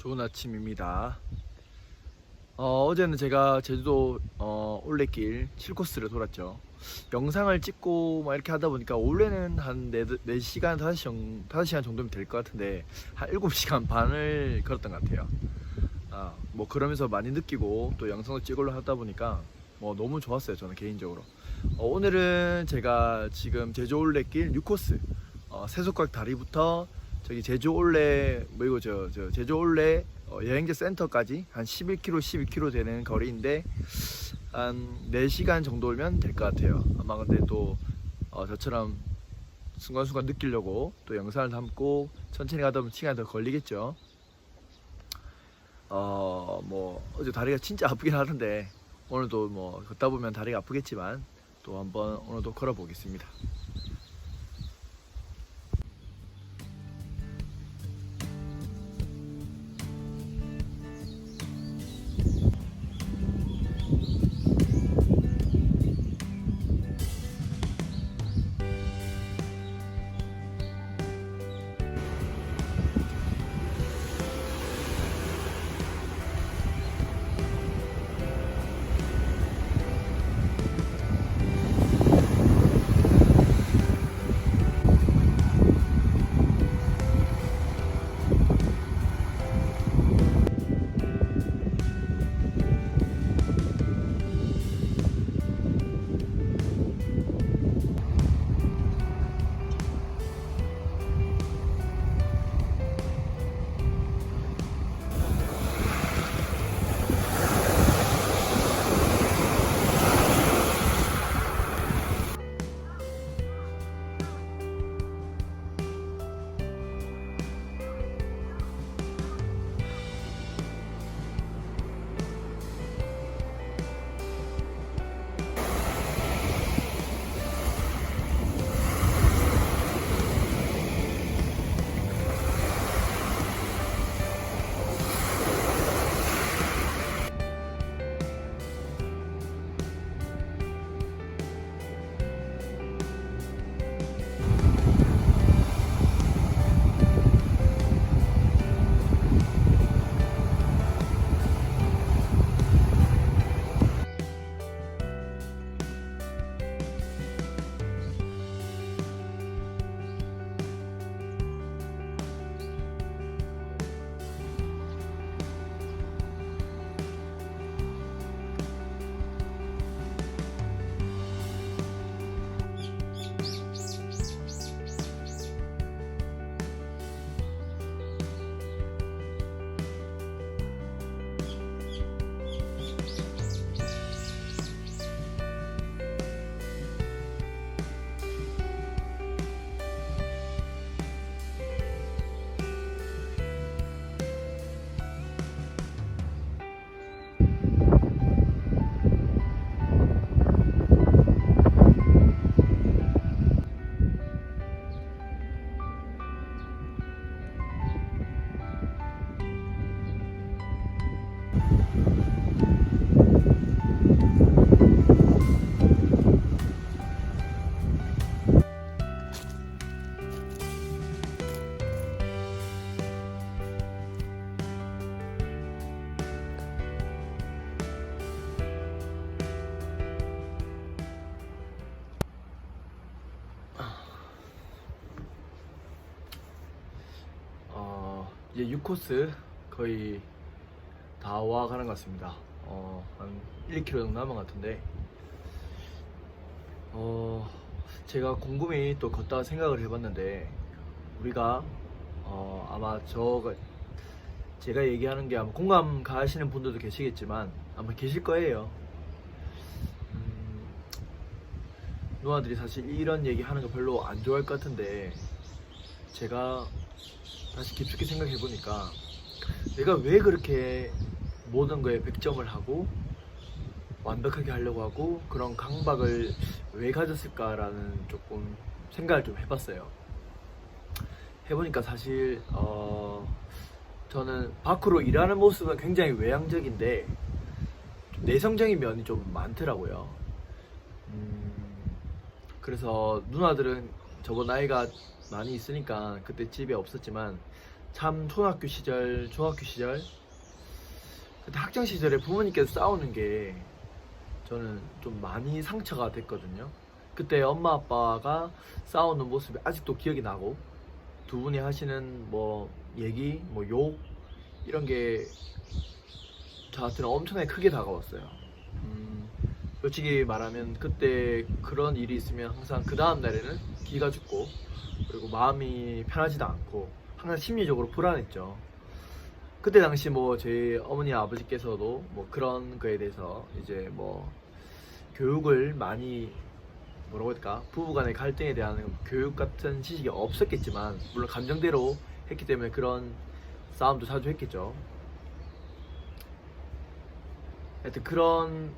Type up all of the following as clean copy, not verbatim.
좋은 아침입니다. 어제는 제가 제주도 올레길 7코스를 돌았죠. 영상을 찍고 막 이렇게 하다 보니까 올해는 한 4시간, 5시간 정도면 될 것 같은데 한 7시간 반을 걸었던 것 같아요. 뭐 그러면서 많이 느끼고 또 영상도 찍으려 하다 보니까 뭐 너무 좋았어요, 저는 개인적으로. 오늘은 제가 지금 제주 올레길 6코스 세속각 다리부터 저기 제주 올레 뭐 이거 저 제주 올레 여행자 센터까지 한 11km 12km 되는 거리인데 한 4시간 정도면 될 것 같아요. 아마 근데 또 저처럼 순간순간 느끼려고 또 영상을 담고 천천히 가다 보면 시간이 더 걸리겠죠. 뭐 어제 다리가 진짜 아프긴 하던데 오늘도 뭐 걷다 보면 다리가 아프겠지만 또 한번 오늘도 걸어 보겠습니다. 이제 6코스 거의 다 와가는 것 같습니다. 한 1km 정도 남은 것 같은데, 제가 곰곰이 또 걷다가 생각을 해봤는데, 우리가, 아마 제가 얘기하는 게 아마 공감 가시는 분들도 계시겠지만, 아마 계실 거예요. 누나들이 사실 이런 얘기 하는 거 별로 안 좋아할 것 같은데, 제가 다시 깊숙이 생각해 보니까 내가 왜 그렇게 모든 거에 100점을 하고 완벽하게 하려고 하고 그런 강박을 왜 가졌을까라는 조금 생각을 좀 해봤어요. 해보니까 사실 저는 밖으로 일하는 모습은 굉장히 외향적인데 좀 내성적인 면이 좀 많더라고요. 그래서 누나들은 저보다 나이가 많이 있으니까 그때 집에 없었지만 참 초등학교 시절, 중학교 시절, 그때 학창 시절에 부모님께서 싸우는 게 저는 좀 많이 상처가 됐거든요. 그때 엄마 아빠가 싸우는 모습이 아직도 기억이 나고, 두 분이 하시는 뭐 얘기, 뭐 욕, 이런 게 저한테는 엄청나게 크게 다가왔어요. 솔직히 말하면 그때 그런 일이 있으면 항상 그 다음 날에는 기가 죽고, 그리고 마음이 편하지도 않고 항상 심리적으로 불안했죠. 그때 당시 뭐 제 어머니 아버지께서도 뭐 그런 거에 대해서 이제 뭐 교육을 많이, 뭐라고 할까, 부부간의 갈등에 대한 교육 같은 지식이 없었겠지만, 물론 감정대로 했기 때문에 그런 싸움도 자주 했겠죠. 하여튼 그런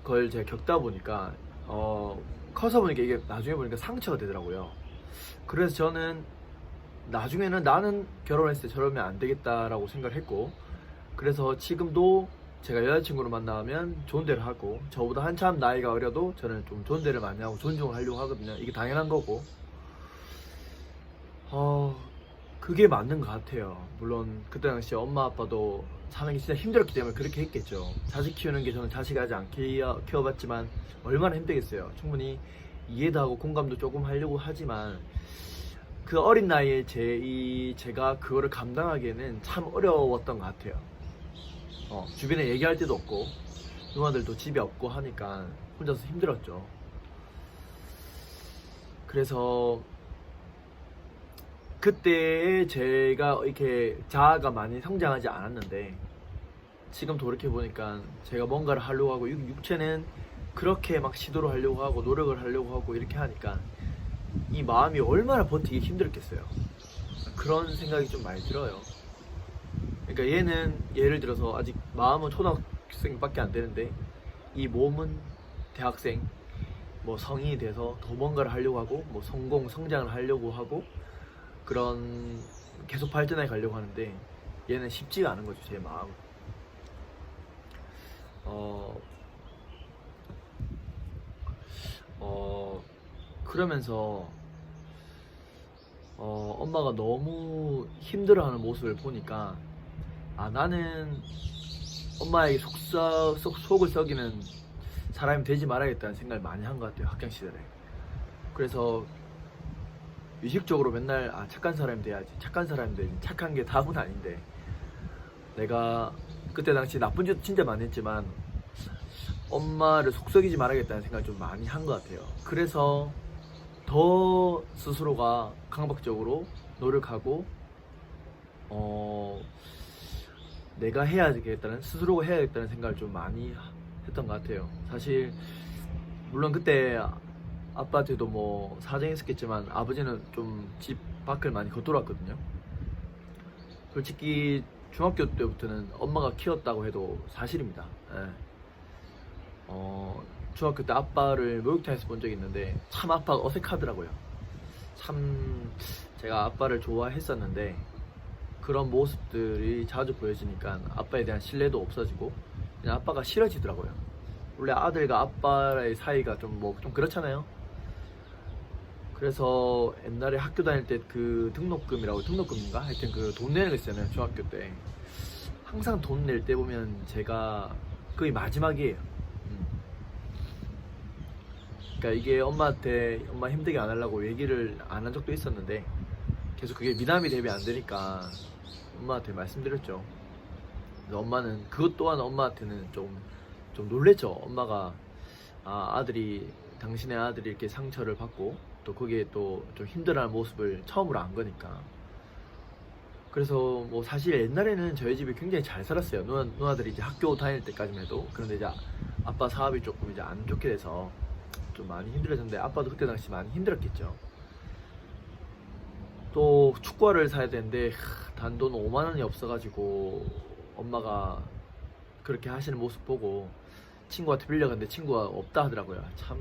걸 제가 겪다 보니까 커서 보니까 이게 나중에 보니까 상처가 되더라고요. 그래서 저는 나중에는 나는 결혼했을 때 저러면 안 되겠다라고 생각을 했고, 그래서 지금도 제가 여자친구를 만나면 좋은 대로 하고, 저보다 한참 나이가 어려도 저는 좀 좋은 대를 많이 하고 존중을 하려고 하거든요. 이게 당연한 거고, 그게 맞는 것 같아요. 물론 그때 당시 엄마 아빠도 사는 게 진짜 힘들었기 때문에 그렇게 했겠죠. 자식 키우는 게, 저는 자식 아직 안 키워봤지만 얼마나 힘들겠어요. 충분히 이해도 하고 공감도 조금 하려고 하지만, 그 어린 나이에 제가 그거를 감당하기에는 참 어려웠던 것 같아요. 주변에 얘기할 데도 없고, 누나들도 집에 없고 하니까 혼자서 힘들었죠. 그래서 그때 제가 이렇게 자아가 많이 성장하지 않았는데, 지금 돌이켜보니까 제가 뭔가를 하려고 하고, 육체는 그렇게 막 시도를 하려고 하고 노력을 하려고 하고 이렇게 하니까 이 마음이 얼마나 버티기 힘들었겠어요. 그런 생각이 좀 많이 들어요. 그러니까 얘는 예를 들어서 아직 마음은 초등학생밖에 안 되는데, 이 몸은 대학생, 뭐 성인이 돼서 더 뭔가를 하려고 하고, 뭐 성장을 하려고 하고, 그런 계속 발전해 가려고 하는데, 얘는 쉽지가 않은 거죠, 제 마음. 그러면서 엄마가 너무 힘들어하는 모습을 보니까, 나는 엄마에게 속을 썩이는 사람이 되지 말아야겠다는 생각을 많이 한 것 같아요, 학창 시절에. 그래서 의식적으로 맨날 착한 사람이 돼야지, 착한 사람이 돼야지. 착한 게 답은 아닌데, 내가 그때 당시 나쁜 짓도 진짜 많이 했지만 엄마를 속썩이지 말아야겠다는 생각을 좀 많이 한 것 같아요. 그래서 더 스스로가 강박적으로 노력하고, 내가 해야겠다는, 스스로가 해야겠다는 생각을 좀 많이 했던 것 같아요. 사실 물론 그때 아빠한테도 뭐 사정이 있었겠지만, 아버지는 좀 집 밖을 많이 걷돌았거든요. 솔직히 중학교 때부터는 엄마가 키웠다고 해도 사실입니다. 예. 중학교 때 아빠를 목욕탕에서 본 적이 있는데 참 아빠가 어색하더라고요. 참 제가 아빠를 좋아했었는데 그런 모습들이 자주 보여지니까 아빠에 대한 신뢰도 없어지고 그냥 아빠가 싫어지더라고요. 원래 아들과 아빠의 사이가 좀 그렇잖아요. 그래서 옛날에 학교 다닐 때 그 등록금인가? 하여튼 그 돈 내는 거 있잖아요, 중학교 때. 항상 돈 낼 때 보면 제가 거의 마지막이에요. 그러니까 이게 엄마한테 엄마 힘들게 안 하려고 얘기를 안 한 적도 있었는데, 계속 그게 미남이 대비 안 되니까 엄마한테 말씀드렸죠. 그래서 엄마는 그것 또한 엄마한테는 좀 놀랬죠. 엄마가 당신의 아들이 이렇게 상처를 받고 또 거기에 또 좀 힘들어하는 모습을 처음으로 안 거니까. 그래서 뭐 사실 옛날에는 저희 집이 굉장히 잘 살았어요. 누나들이 이제 학교 다닐 때까지만 해도. 그런데 이제 아빠 사업이 조금 이제 안 좋게 돼서 좀 많이 힘들어졌는데, 아빠도 그때 당시 많이 힘들었겠죠. 또 축구화를 사야 되는데 단돈 5만 원이 없어가지고 엄마가 그렇게 하시는 모습 보고 친구한테 빌려갔는데 친구가 없다 하더라고요. 참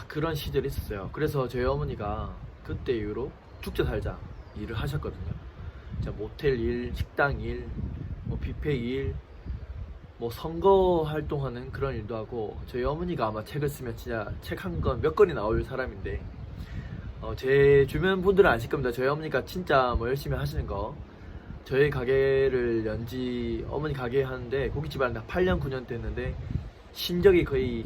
그런 시절이 있었어요. 그래서 저희 어머니가 그때 이후로 죽자 살자 일을 하셨거든요. 모텔 일, 식당 일, 뭐 뷔페 일, 뭐 선거 활동하는 그런 일도 하고, 저희 어머니가 아마 책을 쓰면 진짜 책 한 권 몇 권이 나올 사람인데 제 주변 분들은 아실 겁니다. 저희 어머니가 진짜 뭐 열심히 하시는 거. 저희 가게를 연지 어머니 가게 하는데 고깃집 하는데 8년 9년 됐는데 신적이 거의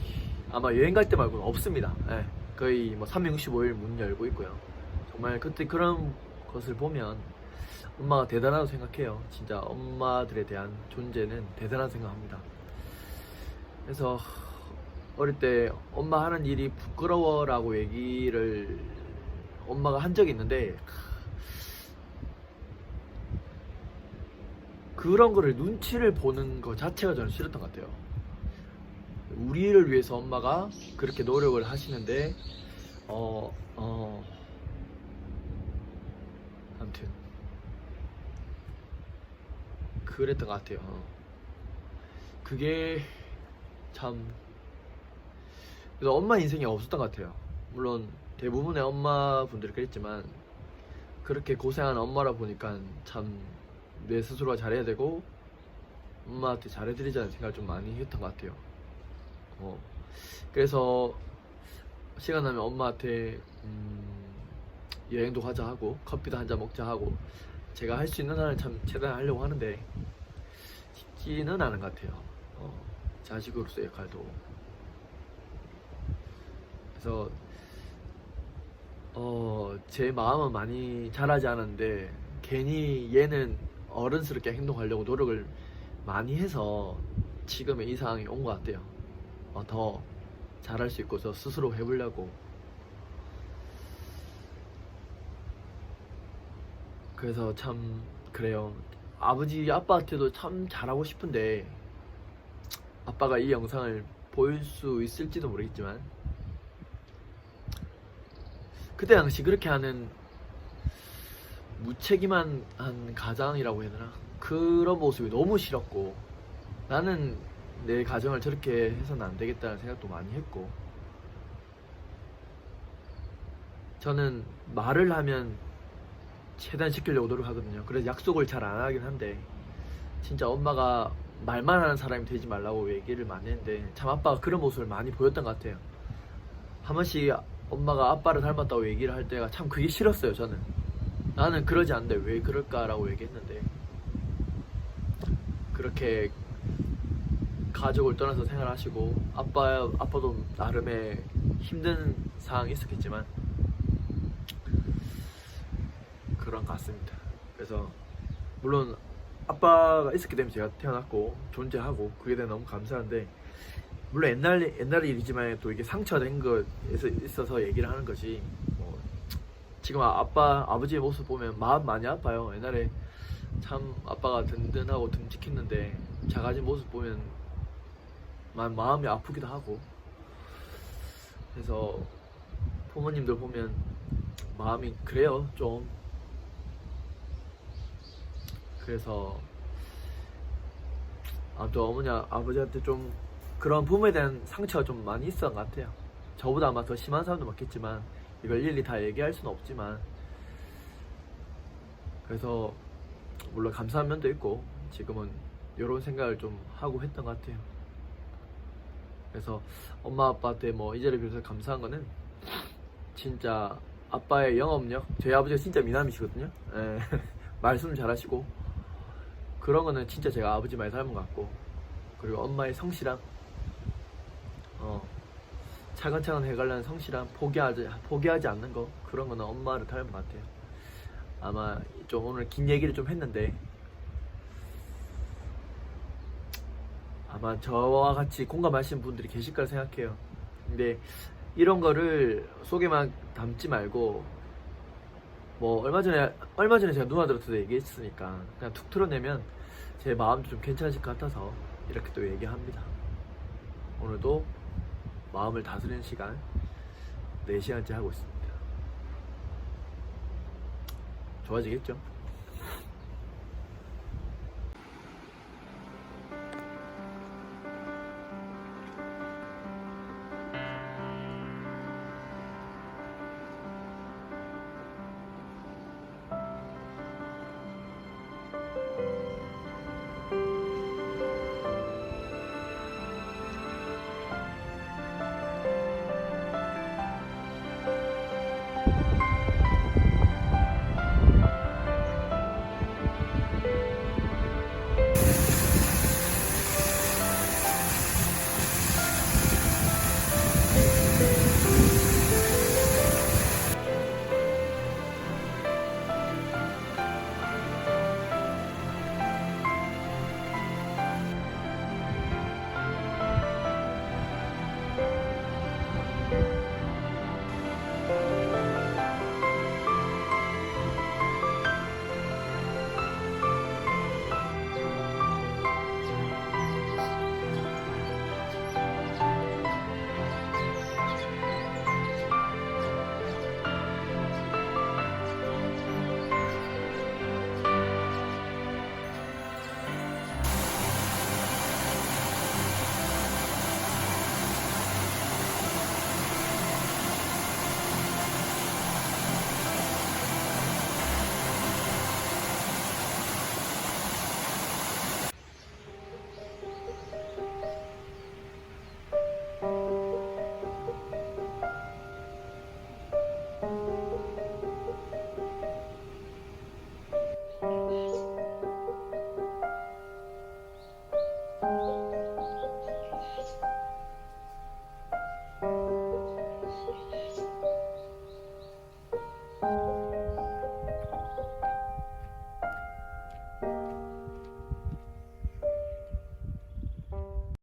아마 여행 갈 때 말고는 없습니다. 예, 거의 뭐 365일 문 열고 있고요. 정말 그때 그런 것을 보면 엄마가 대단하다고 생각해요. 진짜 엄마들에 대한 존재는 대단하다고 생각합니다. 그래서 어릴 때 엄마 하는 일이 부끄러워라고 얘기를 엄마가 한 적이 있는데 그런 거를 눈치를 보는 거 자체가 저는 싫었던 것 같아요. 우리를 위해서 엄마가 그렇게 노력을 하시는데 아무튼 그랬던 것 같아요. 그게 참 그래서 엄마 인생이 없었던 것 같아요. 물론 대부분의 엄마분들이 그랬지만 그렇게 고생하는 엄마라 보니까 참 내 스스로가 잘해야 되고 엄마한테 잘해드리자는 생각을 좀 많이 했던 것 같아요. 그래서 시간 나면 엄마한테 여행도 가자 하고 커피도 한잔 먹자 하고 제가 할 수 있는 한을 참 최대한 하려고 하는데 쉽지는 않은 것 같아요. 자식으로서의 역할도. 그래서 제 마음은 많이 자라지 않았는데 괜히 얘는 어른스럽게 행동하려고 노력을 많이 해서 지금의 이 상황이 온 것 같아요. 더 잘할 수 있고 저 스스로 해보려고. 그래서 참 그래요. 아버지 아빠한테도 참 잘하고 싶은데 아빠가 이 영상을 보일 수 있을지도 모르겠지만 그때 당시 그렇게 하는 무책임한 한 가장이라고 해야 되나? 그런 모습이 너무 싫었고 나는 내 가정을 저렇게 해서는 안 되겠다는 생각도 많이 했고 저는 말을 하면 최대한 지키려고 노력하거든요. 그래서 약속을 잘 안 하긴 한데 진짜 엄마가 말만 하는 사람이 되지 말라고 얘기를 많이 했는데 참 아빠가 그런 모습을 많이 보였던 것 같아요. 한 번씩 엄마가 아빠를 닮았다고 얘기를 할 때가 참 그게 싫었어요. 저는 나는 그러지 않는데 왜 그럴까라고 얘기했는데 그렇게 가족을 떠나서 생활하시고 아빠도 나름의 힘든 상황이 있었겠지만 그런 것 같습니다. 그래서 물론 아빠가 있었기 때문에 제가 태어났고 존재하고 그게 대해 너무 감사한데 물론 옛날 일이지만 또 이게 상처된 거에서 있어서 얘기를 하는 거지 지금 아버지의 모습 보면 마음 많이 아파요. 옛날에 참 아빠가 든든하고 듬직했는데 작아진 모습 보면 마음이 아프기도 하고 그래서 부모님들 보면 마음이 그래요 좀. 그래서 아무튼 어머니 아버지한테 좀 그런 부모에 대한 상처가 좀 많이 있었던 것 같아요. 저보다 아마 더 심한 사람도 많겠지만 이걸 일일이 다 얘기할 수는 없지만 그래서 물론 감사한 면도 있고 지금은 이런 생각을 좀 하고 했던 것 같아요. 그래서 엄마 아빠한테 뭐 이 자리에 비해서 감사한 거는 진짜 아빠의 영업력, 저희 아버지가 진짜 미남이시거든요. 말씀 잘하시고 그런 거는 진짜 제가 아버지 많이 닮은 것 같고 그리고 엄마의 성실함, 차근차근 해가려는 성실함, 포기하지 않는 거 그런 거는 엄마를 닮은 것 같아요. 아마 좀 오늘 긴 얘기를 좀 했는데 아마 저와 같이 공감하시는 분들이 계실 거라 생각해요. 근데 이런 거를 속에만 담지 말고 뭐 얼마 전에 제가 누나들한테도 얘기했으니까 그냥 툭 털어내면 제 마음도 좀 괜찮으실 것 같아서 이렇게 또 얘기합니다. 오늘도 마음을 다스리는 시간 4시간째 하고 있습니다. 좋아지겠죠?